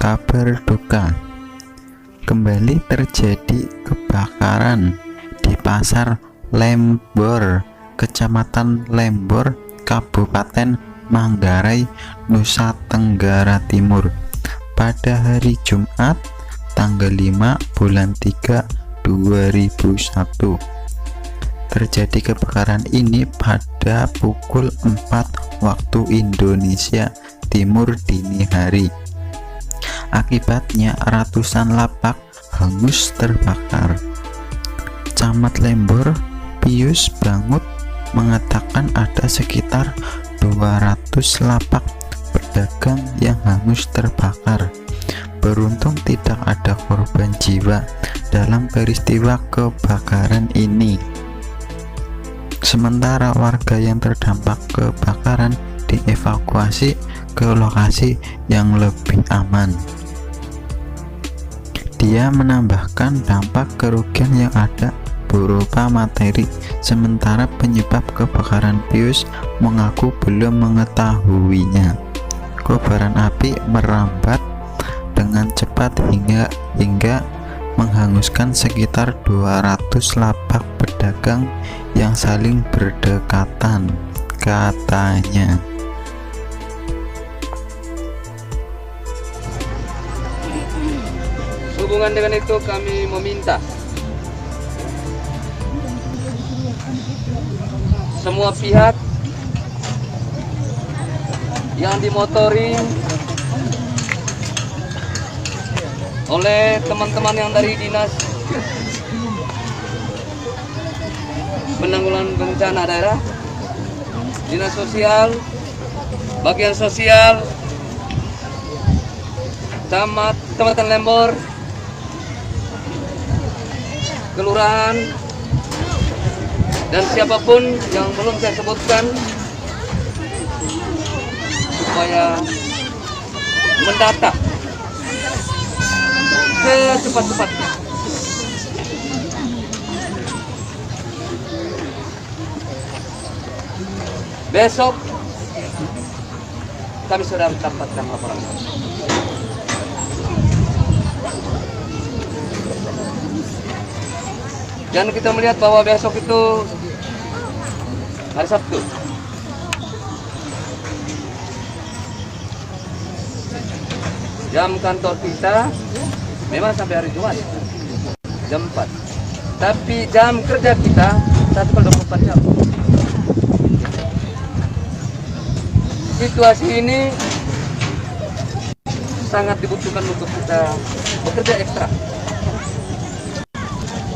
Kabar duka, kembali terjadi kebakaran di Pasar Lembor, Kecamatan Lembor, Kabupaten Manggarai, Nusa Tenggara Timur pada hari Jumat tanggal 5 bulan 3 2001. Terjadi kebakaran ini pada pukul 4 waktu Indonesia Timur dini hari. Akibatnya ratusan lapak hangus terbakar. Camat Lembor, Pius Bangut, mengatakan ada sekitar 200 lapak pedagang yang hangus terbakar. Beruntung tidak ada korban jiwa dalam peristiwa kebakaran ini. Sementara warga yang terdampak kebakaran dievakuasi ke lokasi yang lebih aman. Dia menambahkan dampak kerugian yang ada berupa materi, sementara penyebab kebakaran Pius mengaku belum mengetahuinya. Kobaran api merambat dengan cepat hingga menghanguskan sekitar 200 lapak pedagang yang saling berdekatan, katanya. Hubungan dengan itu kami meminta semua pihak yang dimotori oleh teman-teman yang dari Dinas Penanggulangan Bencana Daerah, Dinas Sosial, Bagian Sosial, Kecamatan Lembor, Kelurahan, dan siapapun yang belum saya sebutkan, supaya mendata secepat-cepatnya. Besok kami sudah mendapatkan laporan. Dan kita melihat bahwa besok itu hari Sabtu. Jam kantor kita memang sampai hari Jumat jam 4. Tapi jam kerja kita 1/24 jam. Situasi ini sangat dibutuhkan untuk kita bekerja ekstra.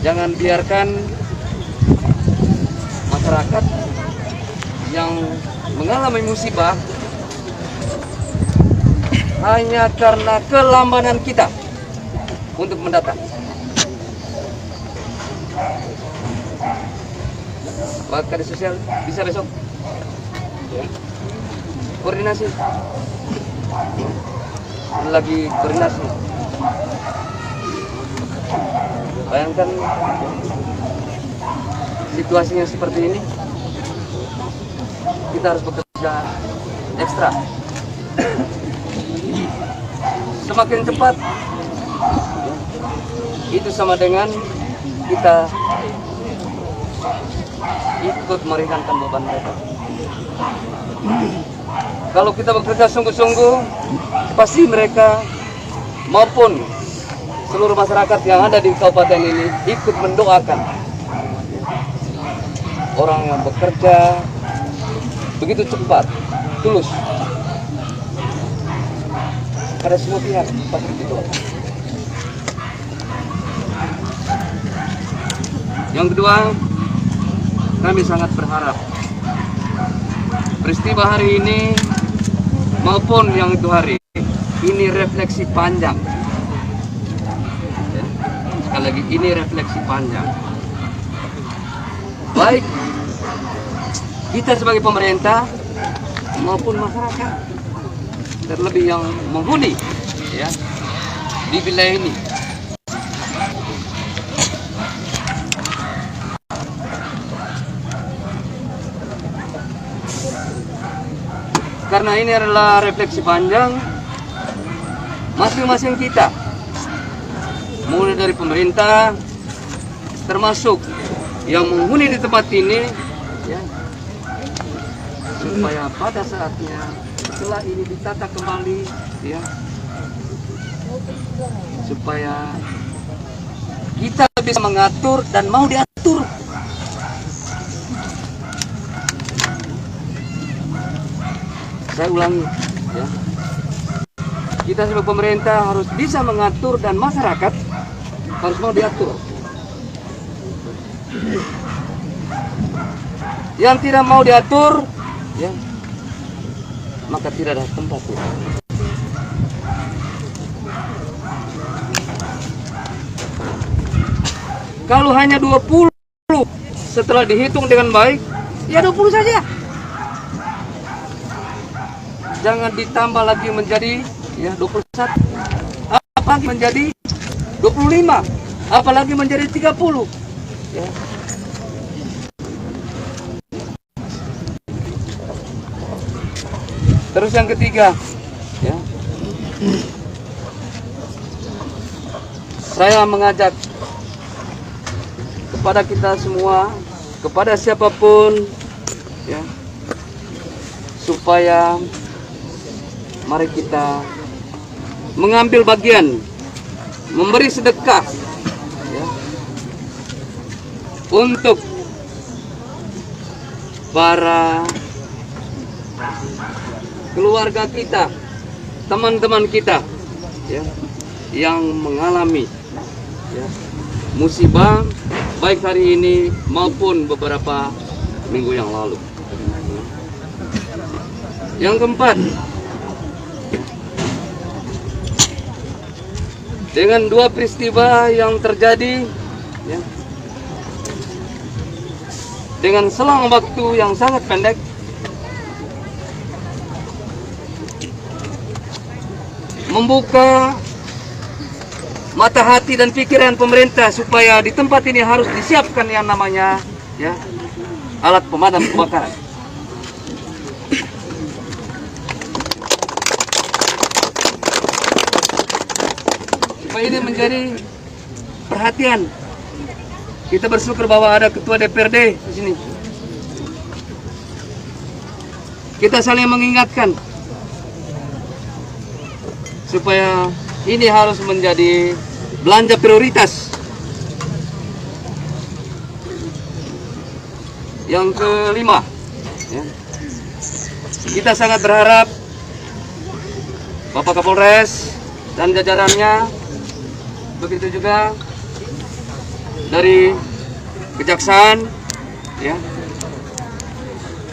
Jangan biarkan masyarakat yang mengalami musibah hanya karena kelambanan kita untuk mendata. Pak Kadis Sosial bisa besok koordinasi, lagi koordinasi. Bayangkan situasinya seperti ini, kita harus bekerja ekstra. Semakin cepat, itu sama dengan kita ikut meringankan beban mereka. Kalau kita bekerja sungguh-sungguh, pasti mereka maupun seluruh masyarakat yang ada di kabupaten ini ikut mendoakan orang yang bekerja begitu cepat, tulus. Pada semua pihak pasti didoakan. Yang kedua, kami sangat berharap peristiwa hari ini maupun yang itu hari ini refleksi panjang. Sekali lagi, ini refleksi panjang. Baik kita sebagai pemerintah maupun masyarakat, terlebih yang menghuni ya di wilayah ini. Karena ini adalah refleksi panjang, masing-masing kita, mulai dari pemerintah, termasuk yang menghuni di tempat ini, ya, supaya pada saatnya setelah ini ditata kembali, ya, supaya kita bisa mengatur dan mau diatur. Saya ulangi, ya, kita sebagai pemerintah harus bisa mengatur dan masyarakat harus mau diatur. Yang tidak mau diatur, ya, maka tidak ada tempat, ya. Kalau hanya 20 setelah dihitung dengan baik, ya 20 saja. Jangan ditambah lagi menjadi, ya, 21, apalagi menjadi 25, apalagi menjadi 30, ya. Terus yang ketiga, ya, saya mengajak kepada kita semua, kepada siapapun, ya, supaya mari kita mengambil bagian, memberi sedekah, ya, untuk para keluarga kita, teman-teman kita, ya, yang mengalami, ya, musibah baik hari ini maupun beberapa minggu yang lalu. Yang keempat, dengan dua peristiwa yang terjadi, ya, dengan selang waktu yang sangat pendek, membuka mata hati dan pikiran pemerintah supaya di tempat ini harus disiapkan yang namanya, ya, alat pemadam kebakaran. Supaya ini menjadi perhatian. Kita bersyukur bahwa ada ketua DPRD di sini. Kita saling mengingatkan supaya ini harus menjadi belanja prioritas. Yang kelima, ya, kita sangat berharap Bapak Kapolres dan jajarannya, begitu juga dari Kejaksaan, ya,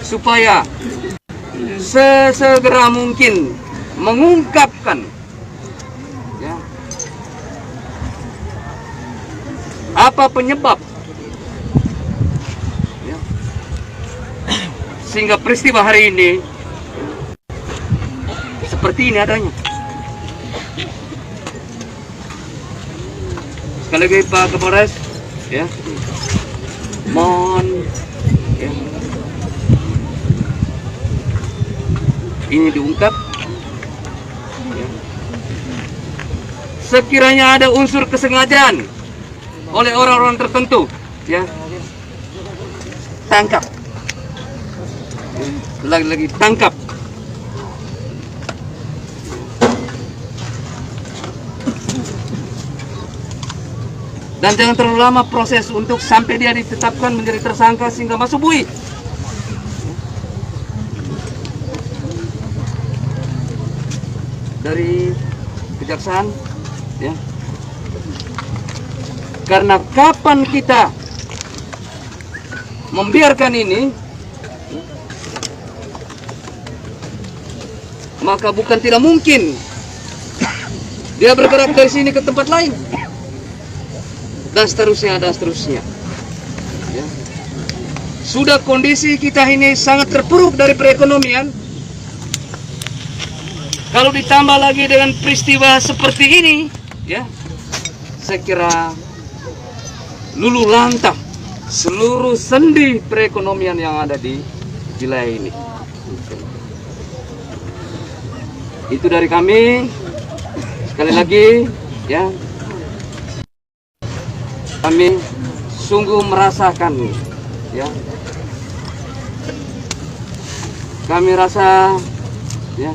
supaya sesegera mungkin mengungkapkan, ya, apa penyebab, ya, sehingga peristiwa hari ini seperti ini adanya. Sekali lagi Pak Kapolres, ya, mohon, ya, ini diungkap, ya. Sekiranya ada unsur kesengajaan oleh orang-orang tertentu, ya, tangkap, lagi-lagi tangkap. Dan jangan terlalu lama proses untuk sampai dia ditetapkan menjadi tersangka sehingga masuk bui. Dari Kejaksaan, ya, karena kapan kita membiarkan ini, maka bukan tidak mungkin dia bergerak dari sini ke tempat lain. Dan seterusnya, ya. Sudah kondisi kita ini sangat terpuruk dari perekonomian. Kalau ditambah lagi dengan peristiwa seperti ini, ya, saya kira luluh lantah seluruh sendi perekonomian yang ada di wilayah ini. Itu dari kami. Sekali lagi ya, kami sungguh merasakan ya, kami rasa ya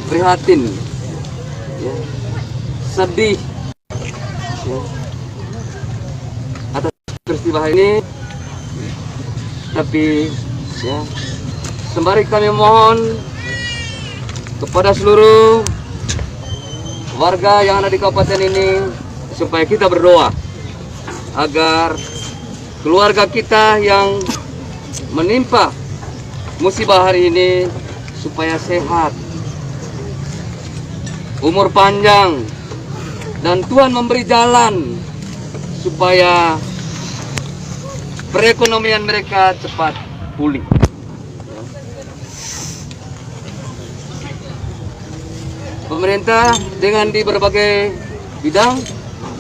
prihatin ya, sedih ya, atas peristiwa ini. Tapi ya, sembari kami mohon kepada seluruh warga yang ada di kabupaten ini supaya kita berdoa agar keluarga kita yang menimpa musibah hari ini supaya sehat, umur panjang, dan Tuhan memberi jalan supaya perekonomian mereka cepat pulih. Pemerintah dengan di berbagai bidang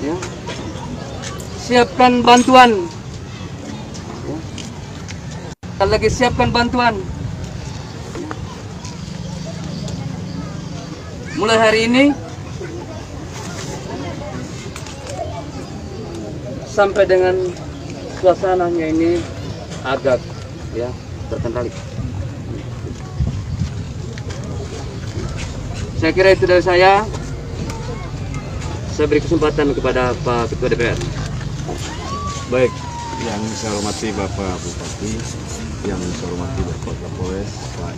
ya, siapkan bantuan ya. Sekali lagi siapkan bantuan. Mulai hari ini sampai dengan suasananya ini agak ya terkendali. Saya kira itu dari saya. Saya beri kesempatan kepada Pak Ketua DPR. Baik, yang saya hormati Bapak Bupati, yang saya hormati Bapak Kapolres, Pak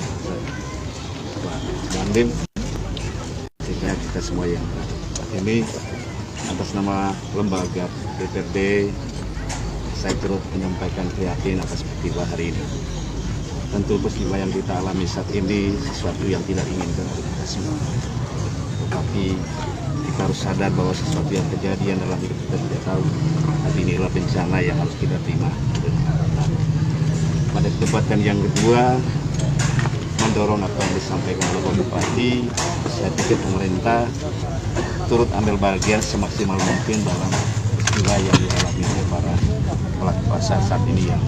Dandim, kita semua yang ini atas nama lembaga DPRD, saya turut menyampaikan prihatin atas peristiwa hari ini. Tentu peristiwa yang kita alami saat ini sesuatu yang tidak diinginkan oleh kita semua. Tetapi kita harus sadar bahwa sesuatu yang kejadian dalam hidup kita tidak tahu. Tapi ini adalah bencana yang harus kita terima. Pada kesempatan yang kedua, mendorong apa yang disampaikan oleh Pak Bupati, saya pikir pemerintah turut ambil bagian semaksimal mungkin dalam peristiwa yang dialami oleh para pelaku pasar saat ini, yang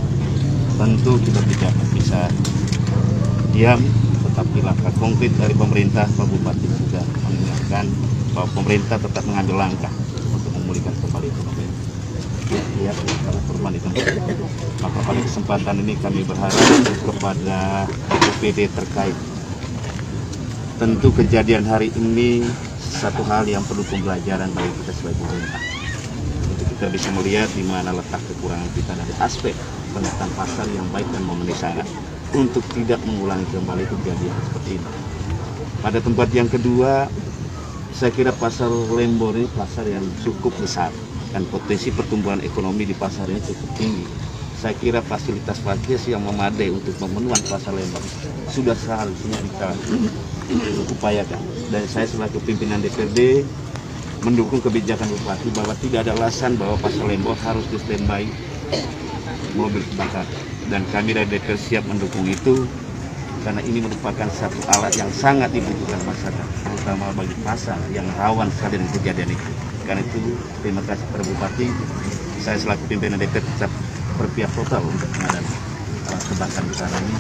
tentu kita tidak bisa diam, tetapi langkah konkret dari pemerintah. Pak Bupati sudah mengingatkan bahwa pemerintah tetap mengambil langkah untuk memulihkan kembali ekonomi rakyat karena korban di tempat. Maka pada kesempatan ini kami berharap kepada OPD terkait. Tentu kejadian hari ini satu hal yang perlu pembelajaran bagi kita sebagai pemerintah. Untuk kita bisa melihat di mana letak kekurangan kita dari aspek penataan pasar yang baik dan memenuhi syarat untuk tidak mengulangi kembali kejadian seperti ini. Pada tempat yang kedua, saya kira pasar Lembor ini pasar yang cukup besar dan potensi pertumbuhan ekonomi di pasar ini cukup tinggi. Saya kira fasilitas yang memadai untuk pemenuhan pasar Lembor sudah seharusnya kita upayakan. Dan saya selaku pimpinan DPRD mendukung kebijakan Bupati bahwa tidak ada alasan bahwa pasar Lembor harus di standby mobil bakar. Dan kami dari DPR siap mendukung itu karena ini merupakan satu alat yang sangat dibutuhkan masyarakat, terutama bagi pasar yang rawan sekali dengan kejadian itu. Karena itu terima kasih kepada Bupati. Saya selaku pimpinan DPR tetap berpihak total untuk pengadaan alat kebakaran besar ini,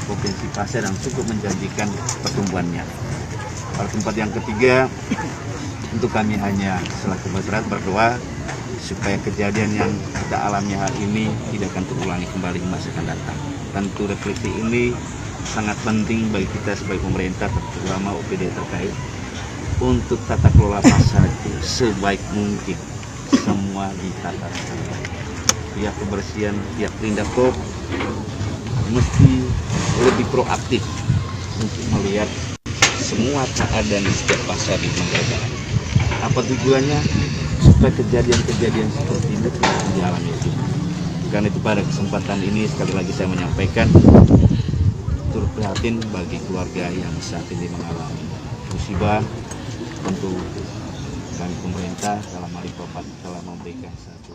potensi pasar yang cukup menjanjikan pertumbuhannya. Pada tempat yang ketiga, untuk kami hanya selaku masyarakat berdoa supaya kejadian yang kita alami hari ini tidak akan terulangi kembali di masa akan datang. Tentu refleksi ini sangat penting bagi kita sebagai pemerintah, terutama OPD terkait, untuk tata kelola pasar itu sebaik mungkin semua ditata secara baik. Pihak kebersihan, pihak Pindakop mesti lebih proaktif untuk melihat semua keadaan di setiap pasar di Manggarai. Apa tujuannya? Supaya kejadian-kejadian seperti ini tidak dialami lagi. Karena itu pada kesempatan ini sekali lagi saya menyampaikan turut prihatin bagi keluarga yang saat ini mengalami musibah. Tentu kami pemerintah dalam hal ini telah memberikan satu